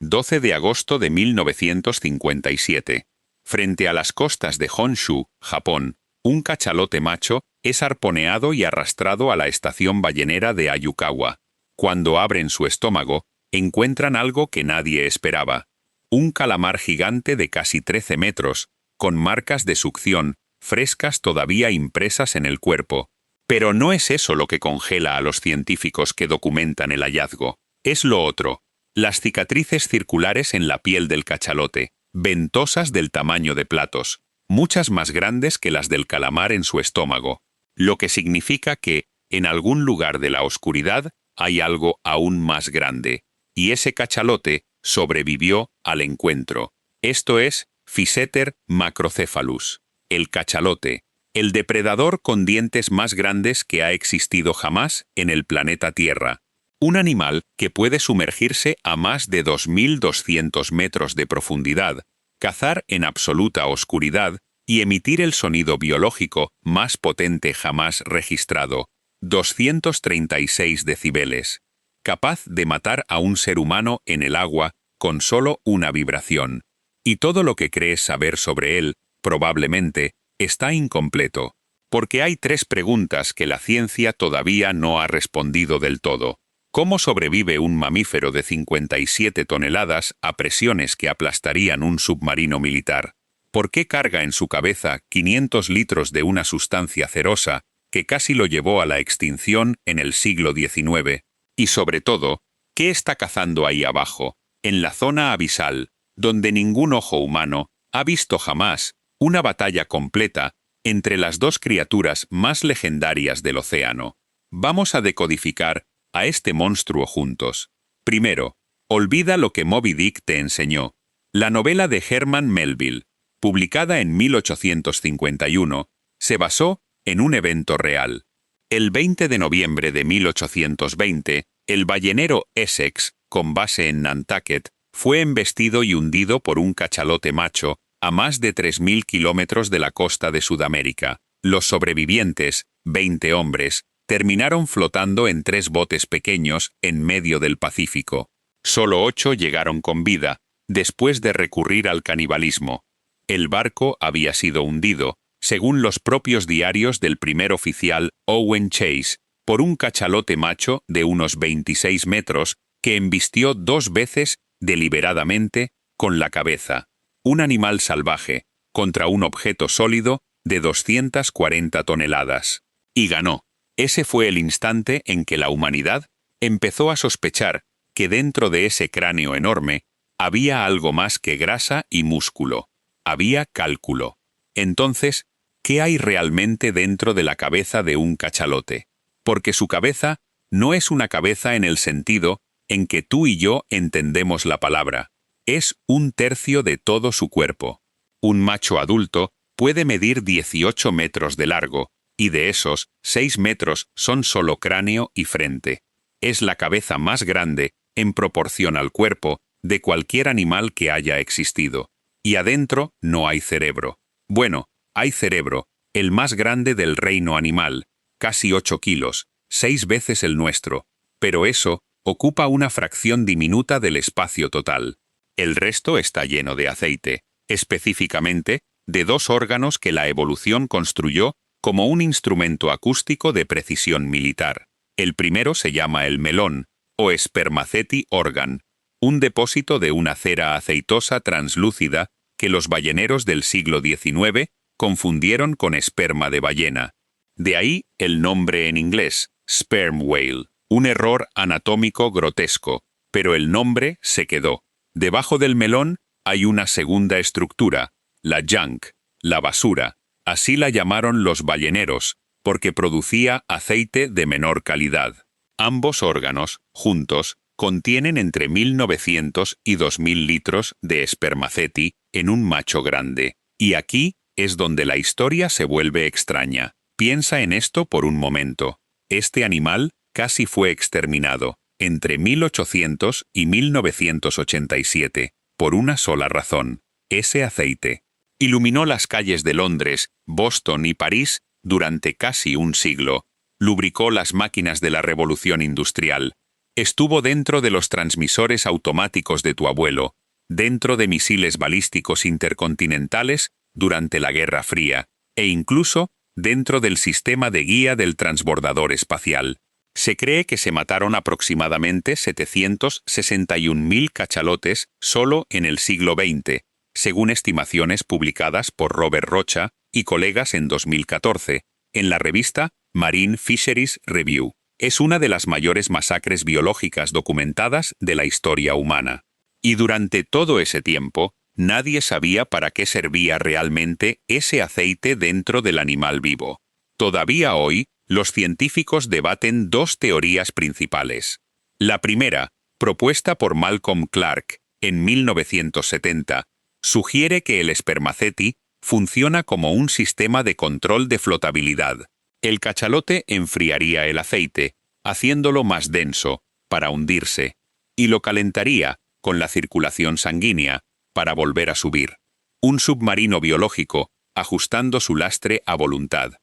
12 de agosto de 1957. Frente a las costas de Honshu, Japón, un cachalote macho es arponeado y arrastrado a la estación ballenera de Ayukawa. Cuando abren su estómago, encuentran algo que nadie esperaba. Un calamar gigante de casi 13 metros, con marcas de succión, frescas todavía impresas en el cuerpo. Pero no es eso lo que congela a los científicos que documentan el hallazgo. Es lo otro. Las cicatrices circulares en la piel del cachalote, ventosas del tamaño de platos, muchas más grandes que las del calamar en su estómago, lo que significa que, en algún lugar de la oscuridad, hay algo aún más grande, y ese cachalote sobrevivió al encuentro. Esto es Physeter macrocephalus, el cachalote, el depredador con dientes más grandes que ha existido jamás en el planeta Tierra. Un animal que puede sumergirse a más de 2.200 metros de profundidad, cazar en absoluta oscuridad y emitir el sonido biológico más potente jamás registrado, 236 decibeles, capaz de matar a un ser humano en el agua con solo una vibración. Y todo lo que crees saber sobre él, probablemente, está incompleto, porque hay 3 preguntas que la ciencia todavía no ha respondido del todo. ¿Cómo sobrevive un mamífero de 57 toneladas a presiones que aplastarían un submarino militar? ¿Por qué carga en su cabeza 500 litros de una sustancia cerosa que casi lo llevó a la extinción en el siglo XIX? Y sobre todo, ¿qué está cazando ahí abajo, en la zona abisal, donde ningún ojo humano ha visto jamás una batalla completa entre las 2 criaturas más legendarias del océano? Vamos a decodificar a este monstruo juntos. Primero, olvida lo que Moby Dick te enseñó. La novela de Herman Melville, publicada en 1851, se basó en un evento real. El 20 de noviembre de 1820, el ballenero Essex, con base en Nantucket, fue embestido y hundido por un cachalote macho a más de 3.000 kilómetros de la costa de Sudamérica. Los sobrevivientes, 20 hombres, terminaron flotando en 3 botes pequeños en medio del Pacífico. Solo 8 llegaron con vida, después de recurrir al canibalismo. El barco había sido hundido, según los propios diarios del primer oficial Owen Chase, por un cachalote macho de unos 26 metros que embistió 2 veces deliberadamente con la cabeza, un animal salvaje, contra un objeto sólido de 240 toneladas. Y ganó. Ese fue el instante en que la humanidad empezó a sospechar que dentro de ese cráneo enorme había algo más que grasa y músculo. Había cálculo. Entonces, ¿qué hay realmente dentro de la cabeza de un cachalote? Porque su cabeza no es una cabeza en el sentido en que tú y yo entendemos la palabra. Es 1/3 de todo su cuerpo. Un macho adulto puede medir 18 metros de largo, y de esos, 6 metros son solo cráneo y frente. Es la cabeza más grande, en proporción al cuerpo, de cualquier animal que haya existido. Y adentro no hay cerebro. Bueno, hay cerebro, el más grande del reino animal, casi 8 kilos, 6 veces el nuestro, pero eso ocupa una fracción diminuta del espacio total. El resto está lleno de aceite, específicamente de 2 órganos que la evolución construyó como un instrumento acústico de precisión militar. El primero se llama el melón, o spermaceti organ, un depósito de una cera aceitosa translúcida que los balleneros del siglo XIX confundieron con esperma de ballena. De ahí el nombre en inglés, sperm whale, un error anatómico grotesco, pero el nombre se quedó. Debajo del melón hay una segunda estructura, la junk, la basura. Así la llamaron los balleneros, porque producía aceite de menor calidad. Ambos órganos, juntos, contienen entre 1.900 y 2.000 litros de spermaceti en un macho grande. Y aquí es donde la historia se vuelve extraña. Piensa en esto por un momento. Este animal casi fue exterminado entre 1800 y 1987, por una sola razón: ese aceite. Iluminó las calles de Londres, Boston y París durante casi un siglo. Lubricó las máquinas de la revolución industrial. Estuvo dentro de los transmisores automáticos de tu abuelo, dentro de misiles balísticos intercontinentales durante la Guerra Fría, e incluso dentro del sistema de guía del transbordador espacial. Se cree que se mataron aproximadamente 761.000 cachalotes solo en el siglo XX, según estimaciones publicadas por Robert Rocha y colegas en 2014, en la revista Marine Fisheries Review. Es una de las mayores masacres biológicas documentadas de la historia humana. Y durante todo ese tiempo, nadie sabía para qué servía realmente ese aceite dentro del animal vivo. Todavía hoy, los científicos debaten dos teorías principales. La primera, propuesta por Malcolm Clark en 1970, sugiere que el spermaceti funciona como un sistema de control de flotabilidad. El cachalote enfriaría el aceite, haciéndolo más denso, para hundirse, y lo calentaría con la circulación sanguínea, para volver a subir. Un submarino biológico, ajustando su lastre a voluntad.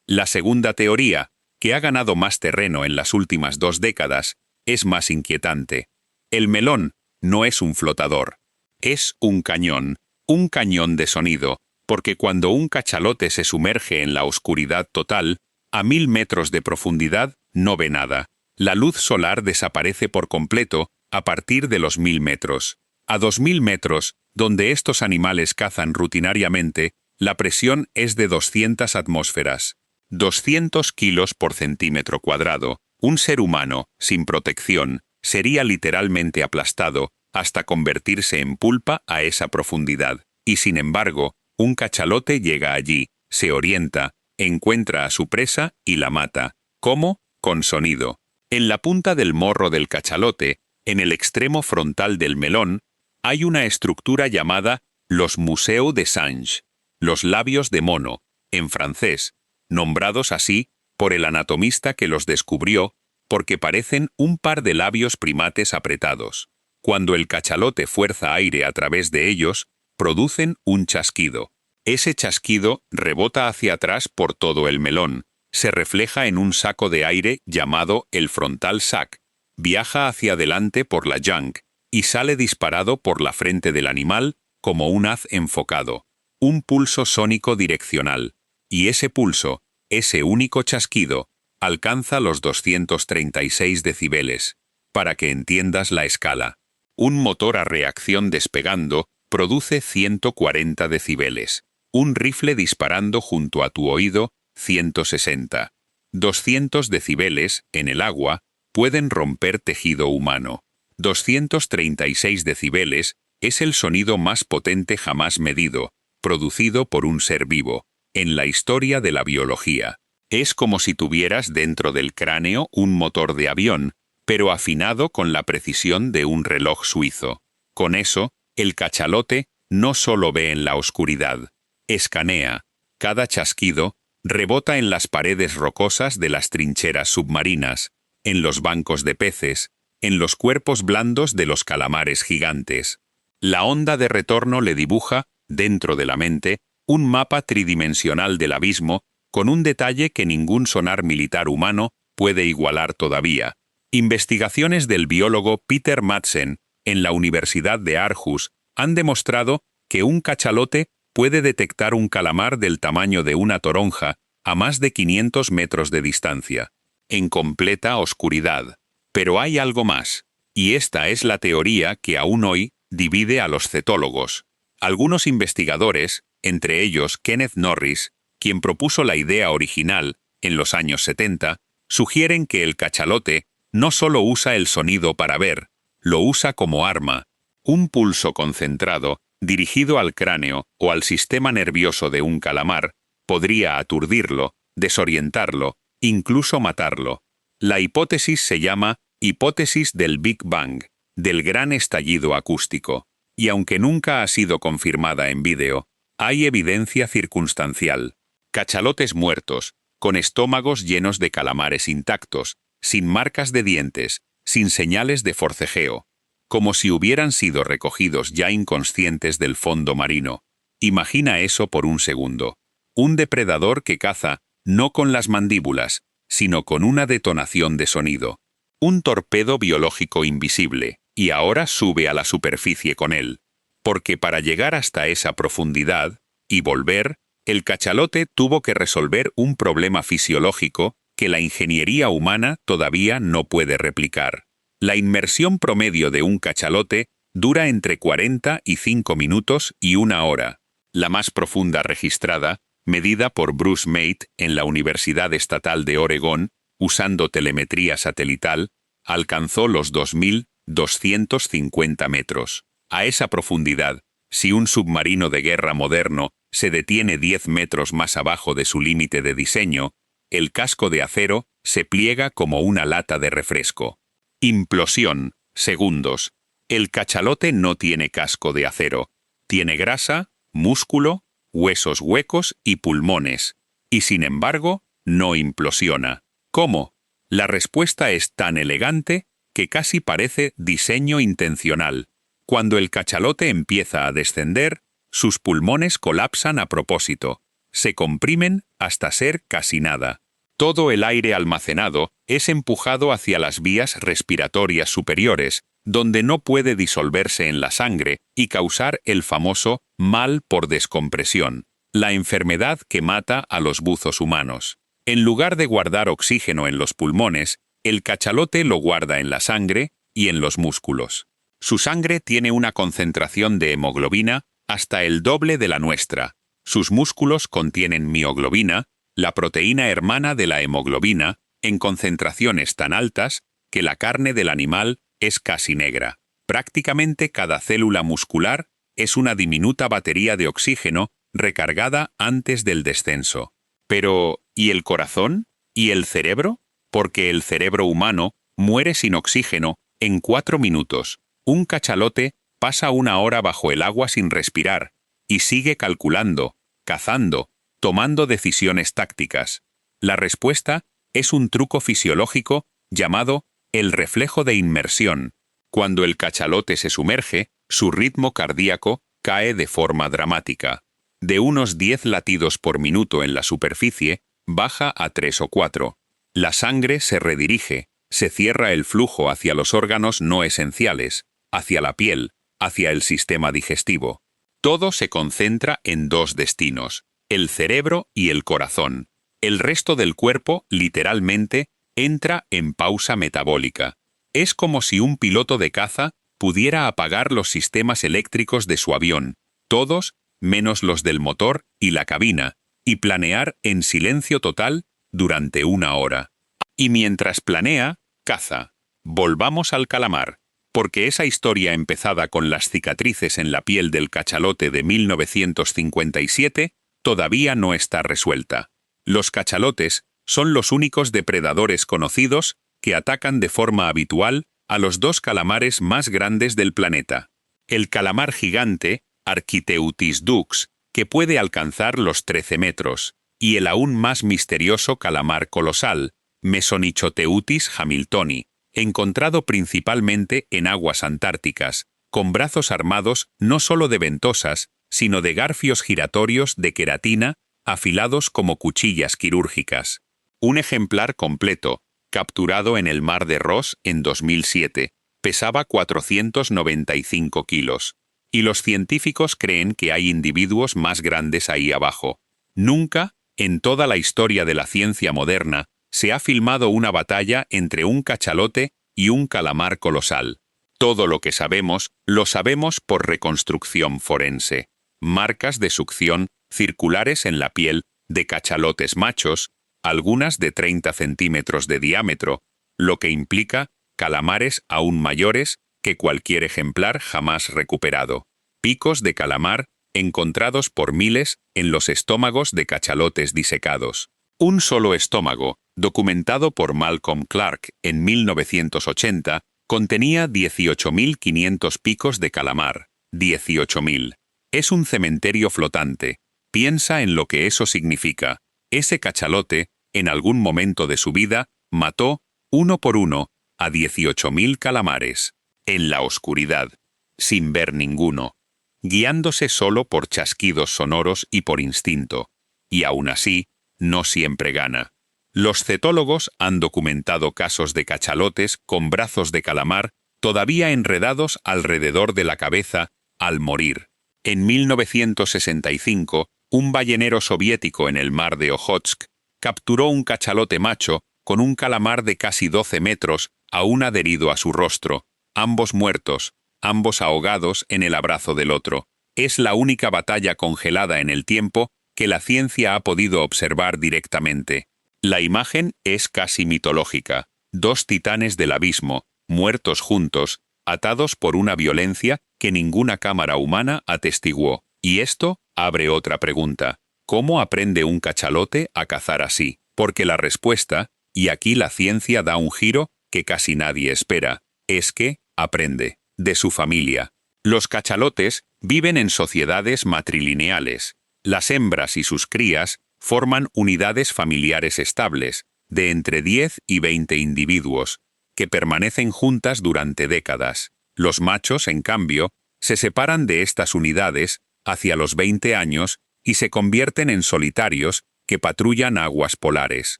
La segunda teoría, que ha ganado más terreno en las últimas 2 décadas, es más inquietante. El melón no es un flotador. Es un cañón de sonido, porque cuando un cachalote se sumerge en la oscuridad total, a 1000 metros de profundidad no ve nada. La luz solar desaparece por completo a partir de los 1000 metros. A 2000 metros, donde estos animales cazan rutinariamente, la presión es de 200 atmósferas. 200 kilos por centímetro cuadrado. Un ser humano, sin protección, sería literalmente aplastado hasta convertirse en pulpa a esa profundidad. Y sin embargo, un cachalote llega allí, se orienta, encuentra a su presa y la mata. ¿Cómo? Con sonido. En la punta del morro del cachalote, en el extremo frontal del melón, hay una estructura llamada los museaux de singe, los labios de mono, en francés, nombrados así por el anatomista que los descubrió, porque parecen un par de labios primates apretados. Cuando el cachalote fuerza aire a través de ellos, producen un chasquido. Ese chasquido rebota hacia atrás por todo el melón, se refleja en un saco de aire llamado el frontal sac, viaja hacia adelante por la junc y sale disparado por la frente del animal como un haz enfocado, un pulso sónico direccional, y ese pulso, ese único chasquido, alcanza los 236 decibeles. Para que entiendas la escala, un motor a reacción despegando produce 140 decibeles, un rifle disparando junto a tu oído 160. 200 decibeles, en el agua, pueden romper tejido humano. 236 decibeles es el sonido más potente jamás medido, producido por un ser vivo, en la historia de la biología. Es como si tuvieras dentro del cráneo un motor de avión, pero afinado con la precisión de un reloj suizo. Con eso, el cachalote no solo ve en la oscuridad, escanea. Cada chasquido rebota en las paredes rocosas de las trincheras submarinas, en los bancos de peces, en los cuerpos blandos de los calamares gigantes. La onda de retorno le dibuja, dentro de la mente, un mapa tridimensional del abismo con un detalle que ningún sonar militar humano puede igualar todavía. Investigaciones del biólogo Peter Madsen en la Universidad de Aarhus han demostrado que un cachalote puede detectar un calamar del tamaño de una toronja a más de 500 metros de distancia, en completa oscuridad. Pero hay algo más, y esta es la teoría que aún hoy divide a los cetólogos. Algunos investigadores, entre ellos Kenneth Norris, quien propuso la idea original en los años 70, sugieren que el cachalote no solo usa el sonido para ver, lo usa como arma. Un pulso concentrado, dirigido al cráneo o al sistema nervioso de un calamar, podría aturdirlo, desorientarlo, incluso matarlo. La hipótesis se llama hipótesis del Big Bang, del gran estallido acústico, y aunque nunca ha sido confirmada en vídeo, hay evidencia circunstancial. Cachalotes muertos, con estómagos llenos de calamares intactos, sin marcas de dientes, sin señales de forcejeo, como si hubieran sido recogidos ya inconscientes del fondo marino. Imagina eso por un segundo. Un depredador que caza, no con las mandíbulas, sino con una detonación de sonido. Un torpedo biológico invisible, y ahora sube a la superficie con él. Porque para llegar hasta esa profundidad, y volver, el cachalote tuvo que resolver un problema fisiológico que la ingeniería humana todavía no puede replicar. La inmersión promedio de un cachalote dura entre 45 minutos y 1 hora. La más profunda registrada, medida por Bruce Mate en la Universidad Estatal de Oregón, usando telemetría satelital, alcanzó los 2.250 metros. A esa profundidad, si un submarino de guerra moderno se detiene 10 metros más abajo de su límite de diseño, el casco de acero se pliega como una lata de refresco. Implosión, segundos. El cachalote no tiene casco de acero. Tiene grasa, músculo, huesos huecos y pulmones. Y sin embargo, no implosiona. ¿Cómo? La respuesta es tan elegante que casi parece diseño intencional. Cuando el cachalote empieza a descender, sus pulmones colapsan a propósito. Se comprimen hasta ser casi nada. Todo el aire almacenado es empujado hacia las vías respiratorias superiores, donde no puede disolverse en la sangre y causar el famoso mal por descompresión, la enfermedad que mata a los buzos humanos. En lugar de guardar oxígeno en los pulmones, el cachalote lo guarda en la sangre y en los músculos. Su sangre tiene una concentración de hemoglobina hasta el doble de la nuestra. Sus músculos contienen mioglobina, la proteína hermana de la hemoglobina, en concentraciones tan altas que la carne del animal es casi negra. Prácticamente cada célula muscular es una diminuta batería de oxígeno recargada antes del descenso. Pero, ¿y el corazón? ¿Y el cerebro? Porque el cerebro humano muere sin oxígeno en 4 minutos. Un cachalote pasa 1 hora bajo el agua sin respirar y sigue calculando, cazando, tomando decisiones tácticas. La respuesta es un truco fisiológico llamado el reflejo de inmersión. Cuando el cachalote se sumerge, su ritmo cardíaco cae de forma dramática. De unos 10 latidos por minuto en la superficie, baja a 3 o 4. La sangre se redirige, se cierra el flujo hacia los órganos no esenciales, hacia la piel, hacia el sistema digestivo. Todo se concentra en 2 destinos, el cerebro y el corazón. El resto del cuerpo, literalmente, entra en pausa metabólica. Es como si un piloto de caza pudiera apagar los sistemas eléctricos de su avión, todos menos los del motor y la cabina, y planear en silencio total durante 1 hora. Y mientras planea, caza. Volvamos al calamar, porque esa historia empezada con las cicatrices en la piel del cachalote de 1957 todavía no está resuelta. Los cachalotes son los únicos depredadores conocidos que atacan de forma habitual a los 2 calamares más grandes del planeta. El calamar gigante, Architeutis dux, que puede alcanzar los 13 metros, y el aún más misterioso calamar colosal, Mesonichoteutis hamiltoni, encontrado principalmente en aguas antárticas, con brazos armados no solo de ventosas, sino de garfios giratorios de queratina afilados como cuchillas quirúrgicas. Un ejemplar completo, capturado en el mar de Ross en 2007, pesaba 495 kilos, y los científicos creen que hay individuos más grandes ahí abajo. Nunca, en toda la historia de la ciencia moderna, se ha filmado una batalla entre un cachalote y un calamar colosal. Todo lo que sabemos, lo sabemos por reconstrucción forense. Marcas de succión circulares en la piel de cachalotes machos, algunas de 30 centímetros de diámetro, lo que implica calamares aún mayores que cualquier ejemplar jamás recuperado. Picos de calamar encontrados por miles en los estómagos de cachalotes disecados. Un solo estómago, documentado por Malcolm Clark en 1980, contenía 18.500 picos de calamar. 18.000. Es un cementerio flotante. Piensa en lo que eso significa. Ese cachalote, en algún momento de su vida, mató, uno por uno, a 18.000 calamares. En la oscuridad, sin ver ninguno, guiándose solo por chasquidos sonoros y por instinto. Y aún así, no siempre gana. Los cetólogos han documentado casos de cachalotes con brazos de calamar todavía enredados alrededor de la cabeza al morir. En 1965, un ballenero soviético en el mar de Ojotsk capturó un cachalote macho con un calamar de casi 12 metros aún adherido a su rostro, ambos muertos, ambos ahogados en el abrazo del otro. Es la única batalla congelada en el tiempo que la ciencia ha podido observar directamente. La imagen es casi mitológica. Dos titanes del abismo, muertos juntos, atados por una violencia que ninguna cámara humana atestiguó. Y esto abre otra pregunta. ¿Cómo aprende un cachalote a cazar así? Porque la respuesta, y aquí la ciencia da un giro que casi nadie espera, es que aprende de su familia. Los cachalotes viven en sociedades matrilineales. Las hembras y sus crías forman unidades familiares estables, de entre 10 y 20 individuos, que permanecen juntas durante décadas. Los machos, en cambio, se separan de estas unidades hacia los 20 años y se convierten en solitarios que patrullan aguas polares.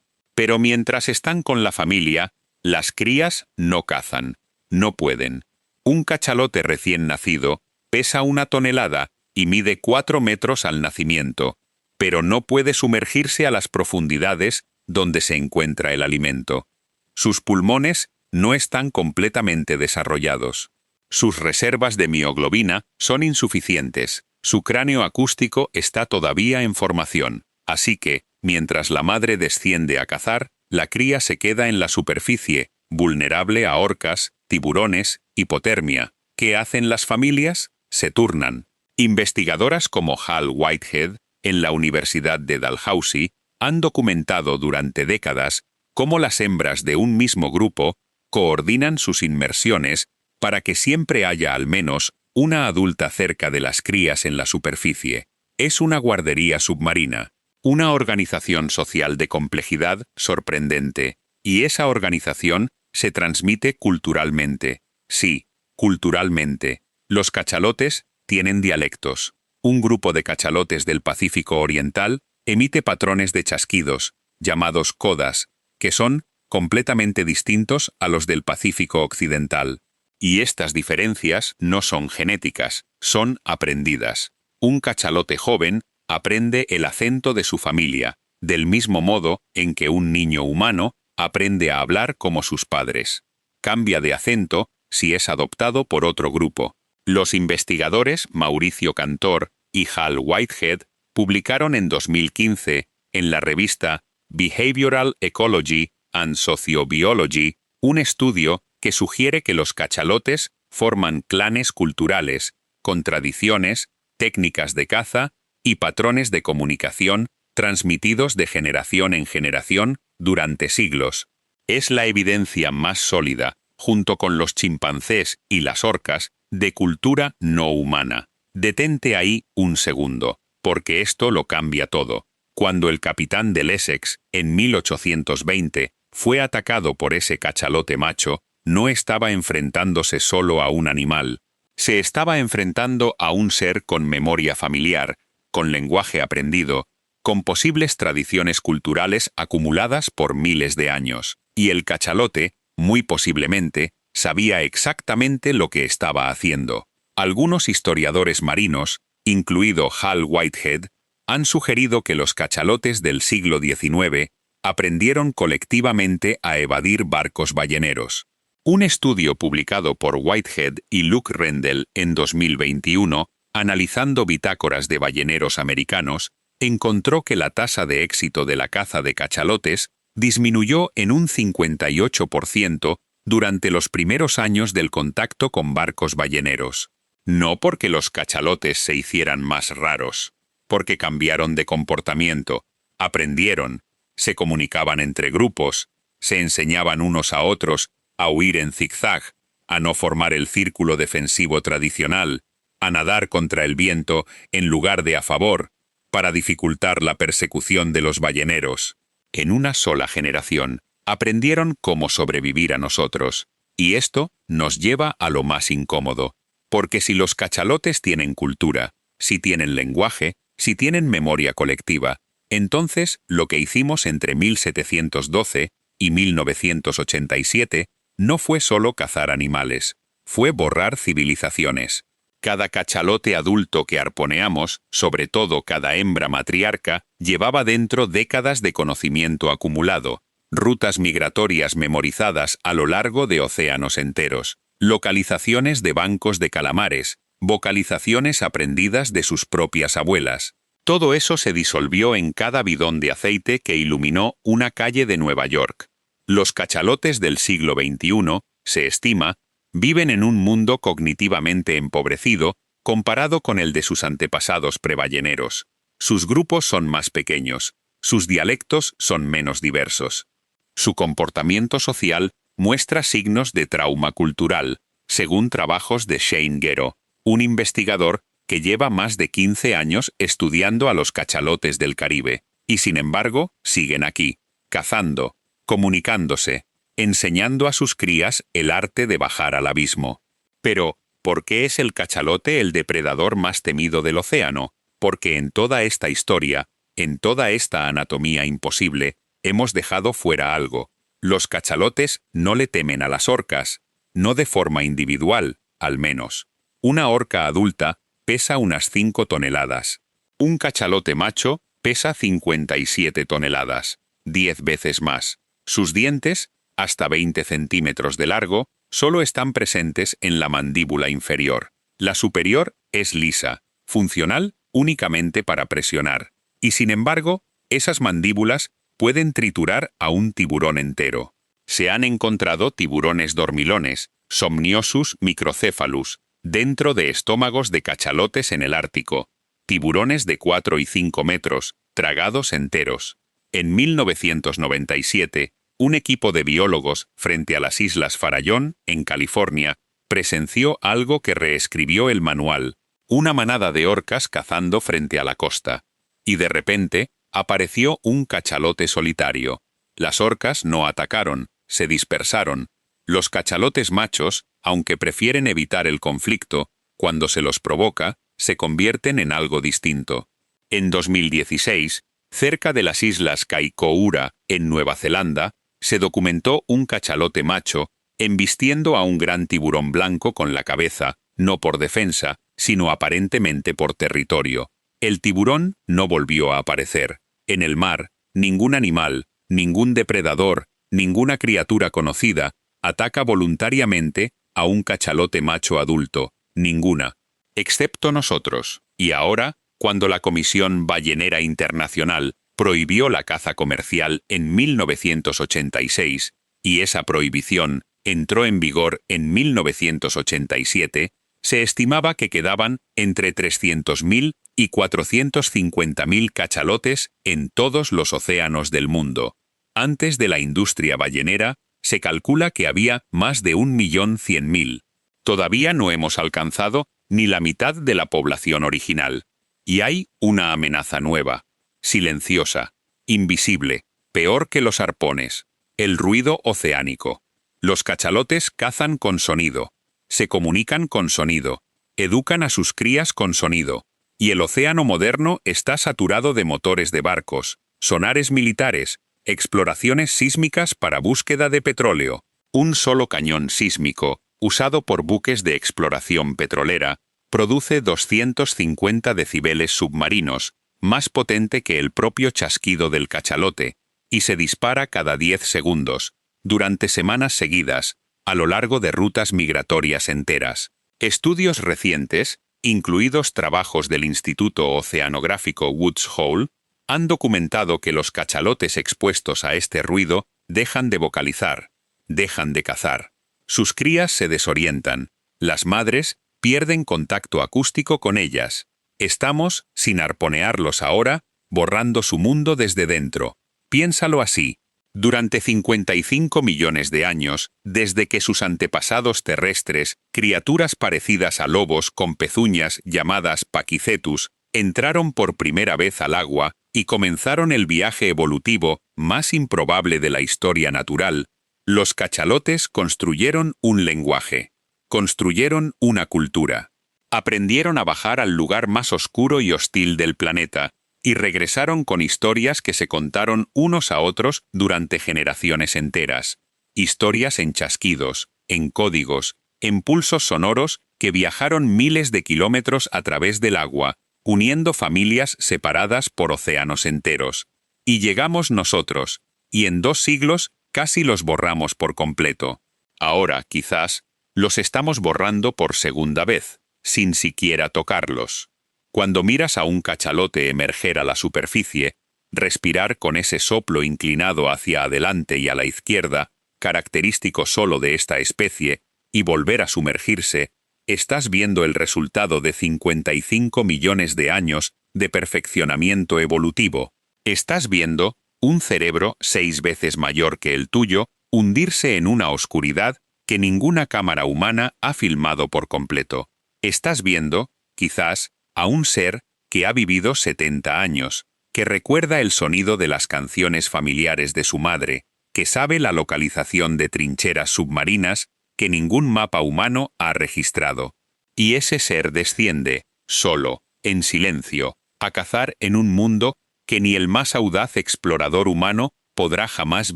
Pero mientras están con la familia, las crías no cazan, no pueden. Un cachalote recién nacido pesa 1 tonelada y mide 4 metros al nacimiento, pero no puede sumergirse a las profundidades donde se encuentra el alimento. Sus pulmones no están completamente desarrollados. Sus reservas de mioglobina son insuficientes. Su cráneo acústico está todavía en formación. Así que, mientras la madre desciende a cazar, la cría se queda en la superficie, vulnerable a orcas, tiburones, hipotermia. ¿Qué hacen las familias? Se turnan. Investigadoras como Hal Whitehead, en la Universidad de Dalhousie, han documentado durante décadas cómo las hembras de un mismo grupo coordinan sus inmersiones para que siempre haya al menos una adulta cerca de las crías en la superficie. Es una guardería submarina, una organización social de complejidad sorprendente, y esa organización se transmite culturalmente. Sí, culturalmente. Los cachalotes tienen dialectos. Un grupo de cachalotes del Pacífico Oriental emite patrones de chasquidos, llamados codas, que son completamente distintos a los del Pacífico Occidental. Y estas diferencias no son genéticas, son aprendidas. Un cachalote joven aprende el acento de su familia, del mismo modo en que un niño humano aprende a hablar como sus padres. Cambia de acento si es adoptado por otro grupo. Los investigadores Mauricio Cantor y Hal Whitehead publicaron en 2015 en la revista Behavioral Ecology and Sociobiology un estudio que sugiere que los cachalotes forman clanes culturales, con tradiciones, técnicas de caza y patrones de comunicación transmitidos de generación en generación durante siglos. Es la evidencia más sólida, junto con los chimpancés y las orcas, de cultura no humana. Detente ahí un segundo, porque esto lo cambia todo. Cuando el capitán del Essex, en 1820, fue atacado por ese cachalote macho, no estaba enfrentándose solo a un animal. Se estaba enfrentando a un ser con memoria familiar, con lenguaje aprendido, con posibles tradiciones culturales acumuladas por miles de años. Y el cachalote, muy posiblemente, sabía exactamente lo que estaba haciendo. Algunos historiadores marinos, incluido Hal Whitehead, han sugerido que los cachalotes del siglo XIX aprendieron colectivamente a evadir barcos balleneros. Un estudio publicado por Whitehead y Luke Rendell en 2021, analizando bitácoras de balleneros americanos, encontró que la tasa de éxito de la caza de cachalotes disminuyó en un 58% durante los primeros años del contacto con barcos balleneros. No porque los cachalotes se hicieran más raros, porque cambiaron de comportamiento, aprendieron, se comunicaban entre grupos, se enseñaban unos a otros a huir en zigzag, a no formar el círculo defensivo tradicional, a nadar contra el viento en lugar de a favor, para dificultar la persecución de los balleneros. En una sola generación, aprendieron cómo sobrevivir a nosotros, y esto nos lleva a lo más incómodo, porque si los cachalotes tienen cultura, si tienen lenguaje, si tienen memoria colectiva, Entonces, lo que hicimos entre 1712 y 1987 no fue solo cazar animales, fue borrar civilizaciones. Cada cachalote adulto que arponeamos, sobre todo cada hembra matriarca, llevaba dentro décadas de conocimiento acumulado, rutas migratorias memorizadas a lo largo de océanos enteros, localizaciones de bancos de calamares, vocalizaciones aprendidas de sus propias abuelas. Todo eso se disolvió en cada bidón de aceite que iluminó una calle de Nueva York. Los cachalotes del siglo XXI, se estima, viven en un mundo cognitivamente empobrecido comparado con el de sus antepasados preballeneros. Sus grupos son más pequeños, sus dialectos son menos diversos. Su comportamiento social muestra signos de trauma cultural, según trabajos de Shane Gero, un investigador que lleva más de 15 años estudiando a los cachalotes del Caribe, y sin embargo siguen aquí, cazando, comunicándose, enseñando a sus crías el arte de bajar al abismo. Pero, ¿por qué es el cachalote el depredador más temido del océano? Porque en toda esta historia, en toda esta anatomía imposible, hemos dejado fuera algo. Los cachalotes no le temen a las orcas, no de forma individual, al menos. Una orca adulta pesa unas 5 toneladas. Un cachalote macho pesa 57 toneladas, 10 veces más. Sus dientes, hasta 20 centímetros de largo, solo están presentes en la mandíbula inferior. La superior es lisa, funcional únicamente para presionar. Y sin embargo, esas mandíbulas pueden triturar a un tiburón entero. Se han encontrado tiburones dormilones, Somniosus microcephalus, dentro de estómagos de cachalotes en el Ártico, tiburones de 4 y 5 metros, tragados enteros. En 1997, un equipo de biólogos frente a las Islas Farallón, en California, presenció algo que reescribió el manual, una manada de orcas cazando frente a la costa. Y de repente, apareció un cachalote solitario. Las orcas no atacaron, se dispersaron. Los cachalotes machos, aunque prefieren evitar el conflicto, cuando se los provoca, se convierten en algo distinto. En 2016, cerca de las islas Kaikoura, en Nueva Zelanda, se documentó un cachalote macho embistiendo a un gran tiburón blanco con la cabeza, no por defensa, sino aparentemente por territorio. El tiburón no volvió a aparecer. En el mar, ningún animal, ningún depredador, ninguna criatura conocida ataca voluntariamente a un cachalote macho adulto, ninguna, excepto nosotros. Y ahora, cuando la Comisión Ballenera Internacional prohibió la caza comercial en 1986, y esa prohibición entró en vigor en 1987, se estimaba que quedaban entre 300.000 y 450.000 cachalotes en todos los océanos del mundo. Antes de la industria ballenera, se calcula que había más de 1.100.000. Todavía no hemos alcanzado ni la mitad de la población original. Y hay una amenaza nueva, silenciosa, invisible, peor que los arpones: el ruido oceánico. Los cachalotes cazan con sonido, se comunican con sonido, educan a sus crías con sonido, y el océano moderno está saturado de motores de barcos, sonares militares, exploraciones sísmicas para búsqueda de petróleo. Un solo cañón sísmico, usado por buques de exploración petrolera, produce 250 decibeles submarinos, más potente que el propio chasquido del cachalote, y se dispara cada 10 segundos, durante semanas seguidas, a lo largo de rutas migratorias enteras. Estudios recientes, incluidos trabajos del Instituto Oceanográfico Woods Hole, han documentado que los cachalotes expuestos a este ruido dejan de vocalizar, dejan de cazar. Sus crías se desorientan, las madres pierden contacto acústico con ellas. Estamos, sin arponearlos ahora, borrando su mundo desde dentro. Piénsalo así. Durante 55 millones de años, desde que sus antepasados terrestres, criaturas parecidas a lobos con pezuñas llamadas Pachycetus, entraron por primera vez al agua y comenzaron el viaje evolutivo más improbable de la historia natural, los cachalotes construyeron un lenguaje, construyeron una cultura. Aprendieron a bajar al lugar más oscuro y hostil del planeta, y regresaron con historias que se contaron unos a otros durante generaciones enteras. Historias en chasquidos, en códigos, en pulsos sonoros que viajaron miles de kilómetros a través del agua, uniendo familias separadas por océanos enteros. Y llegamos nosotros, y en 2 siglos casi los borramos por completo. Ahora, quizás, los estamos borrando por segunda vez, sin siquiera tocarlos. Cuando miras a un cachalote emerger a la superficie, respirar con ese soplo inclinado hacia adelante y a la izquierda, característico solo de esta especie, y volver a sumergirse, estás viendo el resultado de 55 millones de años de perfeccionamiento evolutivo. Estás viendo un cerebro 6 veces mayor que el tuyo hundirse en una oscuridad que ninguna cámara humana ha filmado por completo. Estás viendo, quizás, a un ser que ha vivido 70 años, que recuerda el sonido de las canciones familiares de su madre, que sabe la localización de trincheras submarinas que ningún mapa humano ha registrado. Y ese ser desciende, solo, en silencio, a cazar en un mundo que ni el más audaz explorador humano podrá jamás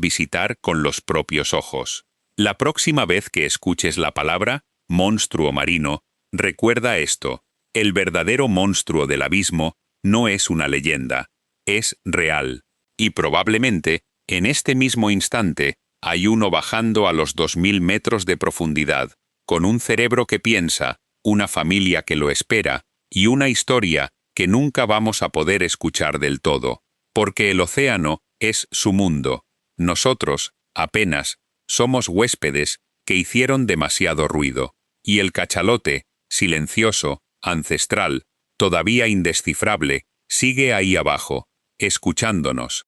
visitar con los propios ojos. La próxima vez que escuches la palabra monstruo marino, recuerda esto: el verdadero monstruo del abismo no es una leyenda, es real. Y probablemente, en este mismo instante, hay uno bajando a los 2000 metros de profundidad, con un cerebro que piensa, una familia que lo espera, y una historia que nunca vamos a poder escuchar del todo, porque el océano es su mundo. Nosotros, apenas, somos huéspedes que hicieron demasiado ruido, y el cachalote, silencioso, ancestral, todavía indescifrable, sigue ahí abajo, escuchándonos.